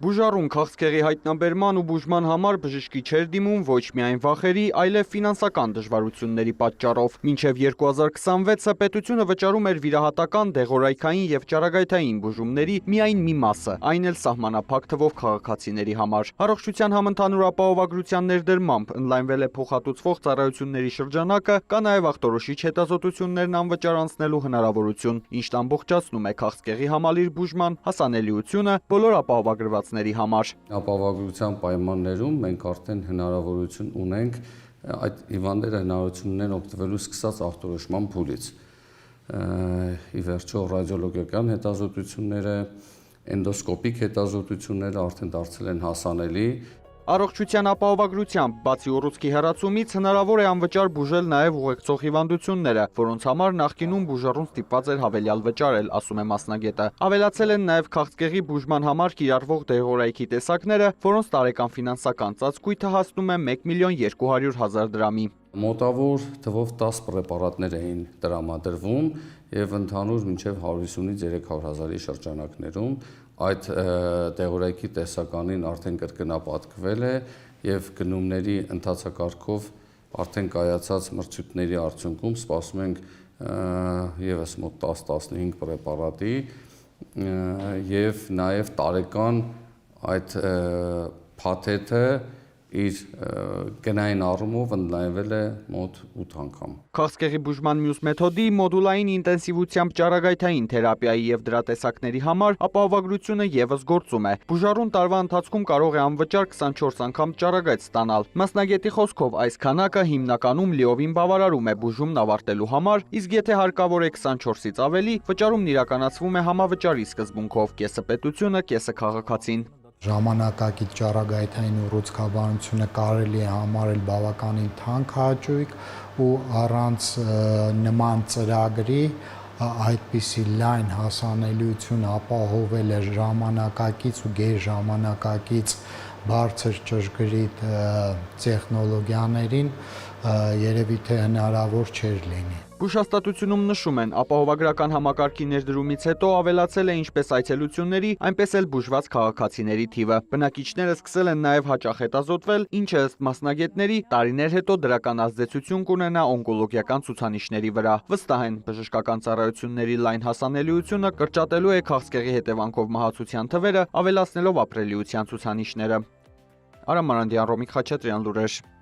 Բուժառուն քաղցկեղի հայտնաբերման ու բուժման համար բժշկի չէր դիմում ոչ միայն վախերի, այլև ֆինանսական դժվարությունների պատճառով։ Մինչև 2026-ը պետությունը վճարում էր վիրահատական, դեղորայքային և ճառագայթային բուժումների միայն մի մասը, այն էլ սահմանափակ թվով քաղաքացիների համար։ Առողջության համընդհանուր ապահովագրության ներդրմամբ ընդլայնվել է փոխհատուցվող ծառայությունների շրջանակը, կա նաև ախտորոշիչ հետազոտություններն անվճար անցնելու հնարավորություն, ինչն ամբողջացնում է քաղցկեղի համալիր բուժման հասանելիությունը բոլոր ապահովագրվածների համար։ Ապահովագրության պայմաններում մենք արդեն հնարավորություն ունենք այդ հիվանդները հնարավորություն ունեն օգտվելու սկսած ախտորոշման փուլից։ Ի վերջո ռադիոլոգիական հետազոտությունները, էնդոսկոպիկ հետազոտությունները արդեն դարձել են հասանելի։ Առողջության ապահովագրությամբ, բացի ուռուցքի հեռացումից, հնարավոր է անվճար բուժել նաև ուղեկցող հիվանդությունները, որոնց համար նախկինում բուժառուն ստիպված էր հավելյալ վճարել, ասում է մասնագետը։ Ավելացել են նաև քաղցկեղի բուժման համար կիրառվող դեղորայքի տեսակները, որոնց տարեկան ֆինանսական ծածկույթը հասնում է 1.2 միլիոն դրամի։ Մոտավոր թվով 10 պրեպարատներ էին տրամադրվում և ընդհանուր մինչև 150-ից 300,000-ի շրջանակներում այդ դեղորայքի տեսականին արդեն կրկնապատկվել է և գնումների ընթացակարգով արդեն կայացած մրցույթների արդյունքում սպասում ենք ևս մոտ 10-15 պրեպարատի և նաև տարեկան այդ փաթեթը իր գնային առումով ընդլայնվել է մոտ 8 անգամ։ Քաղցկեղի բուժման մյուս մեթոդի մոդուլային ինտենսիվությամբ ճառագայթային թերապիայի և դրա տեսակների համար ապահովագրությունը ևս գործում է։ Բուժառուն տարվա ընթացքում կարող է անվճար 24 անգամ ճառագայթ ստանալ։ Մասնագետի խոսքով այս քանակը հիմնականում լիովին բավարարում է բուժումն ավարտելու համար, իսկ եթե հարկավոր է 24-ից ավելի, վճարումն իրականացվում է համավճարի սկզբունքով՝ կեսը պետությունը, կեսը քաղաքացին։ Ժամանակակից ճառագայթային ուռուցքաբանությունը կարելի է համարել բավականին թանկ հաճույք ու առանց նման ծրագրի այդպիսի լայն հասանելիություն ապահովել է ժամանակակից ու գերժամանակակից բարձր ճշգրիտ տեխնոլոգիաներին երևի թե հնարավոր չէր լինի։ Բուժհաստատությունում նշում են, ապահովագրական համակարգի ներդրումից հետո ավելացել է ինչպես այցելությունների, այնպես էլ բուժված քաղաքացիների թիվը։ Բնակիչները սկսել են նաև հաճախ հետազոտվել, ինչը ըստ մասնագետների տարիներ հետո դրական ազդեցություն կունենա օնկոլոգիական ցուցանիշների վրա։ Վստահ են, բժշկական ծառայությունների լայն հասանելիությունը կրճատելու է քաղցկեղի հետևանքով մահացության թվերը, ավելացնելով ապրելիության ցուցանիշները։ Արամ Մարանդյան, Ռոմիկ Խաչատրյան, լուրեր։